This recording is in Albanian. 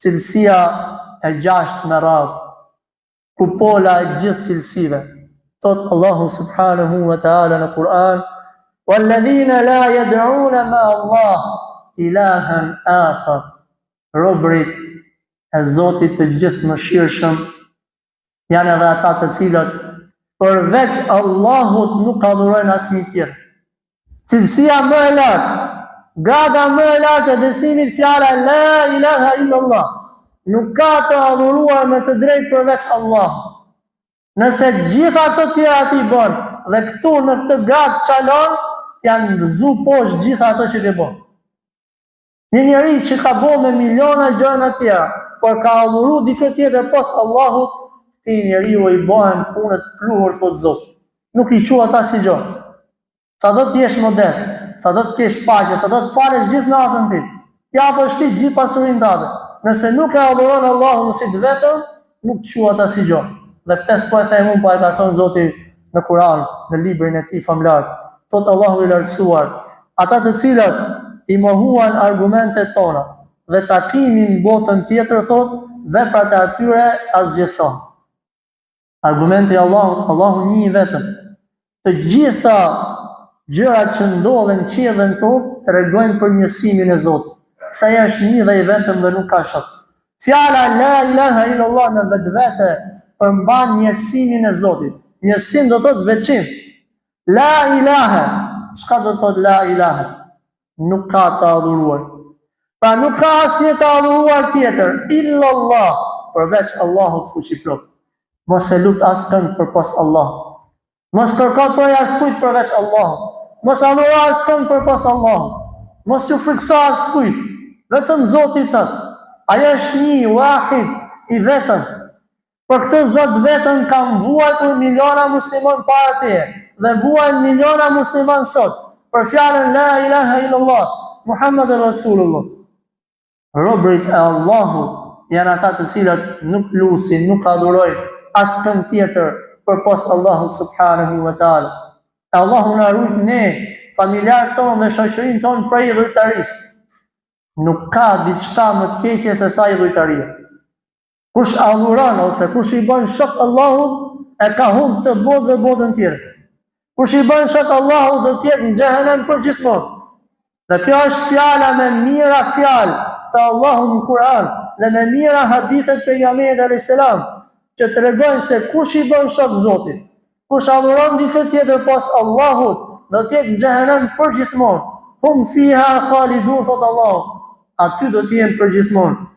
cilësia e 6 me radhë, kupola e gjithë cilësive. Thot Allahu subhanahu wa ta'ala në Kur'an: "Walladhina la yad'una ma Allah ilahan akhar." Robërit e Zotit të gjithë mëshirshëm janë edhe ata të cilët përveç Allahut nuk adhurojnë asnjë tjetër. Cilësia më e lartë, grada më e lartë e besimit fjala la ilaha illallah. Nuk ka të adhuruar me të drejtë përveç Allahut. Nëse gjitha të tjera ti bën dhe këtu në këtë gradë çalon, janë ndëzu poshtë gjitha ato që ke bën. Një njeri që ka bën me miliona gjëra të tjera, por ka adhuru dikë tjetër pos Allahut, ti njeriu i bën punët pluhur thot Zoti. Nuk i quhet asnjë gjë. Sa do të jesh modest, sa do të kesh paqe, sa do të falesh gjithë natën ti, ti apo shtit gjithë pasurinë tënde. Nëse nuk e adhuron Allahun si të vetëm, nuk quhet asnjë gjë. Dhe këtë s'po e them unë, po e ka thënë Zoti në Kur'an, në librin e tij famlar. Thot Allahu i lartësuar: ata të cilët i mohuan argumentet tona dhe takimin botën tjetër, thot, veprat e atyre asgjëson. Argumenti i Allahut, Allahu një vetëm. Të gjitha gjërat që ndodhen në qiell dhe në tokë tregojnë për njësimin e Zotit. Se ai është një dhe i vetëm dhe nuk ka shok. Fjala la ilaha illallah në vetvete përmban njësimin e Zotit. Njësim do thot veçim. La ilaha, çka do thot la ilaha? Nuk ka të adhuruar. Pra nuk ka asnjë të adhuruar tjetër illallah përveç Allahut fuqiplot. Mos e lut askënd përpos Allahut. Mos kërko për askujt përveç Allahut. Mos adhuro askënd përpos Allahut. Mos u frikso askujt, vetëm Zotit tënd. Ai është një wahid i vetëm. Për këtë Zot vetëm kam vuajtur miliona musliman para teje dhe vuajnë miliona musliman sot për fjalën la ilaha illallah Muhammadur Rasulullah. Robërit e Allahut janë ata të cilët nuk lusin, nuk adhurojnë askën tjetër përpos Allahut subhanahu wa ta'ala. Allahu na ruaj ne, familjarët tonë dhe shoqërinë tonë prej idhujtarisë. Nuk ka diçka më të keqe se sa idhujtaria. Kush adhuron ose kush i bën shok Allahut, e ka humbur të botë dhe botën tjetër. Kush i bën shok Allahut do të jetë në xhehenem përgjithmonë. Dhe kjo është fjala me mira fjalë të Allahut në Kur'an dhe me mira hadithet pejgamberit alayhis salam që tregojnë se kush i bën shok Zotit, kush adhuron dikë tjetër pas Allahut, do të jetë në xhehenem përgjithmonë. Hum fiha khalidun, thot Allahu. Aty do të jenë përgjithmonë.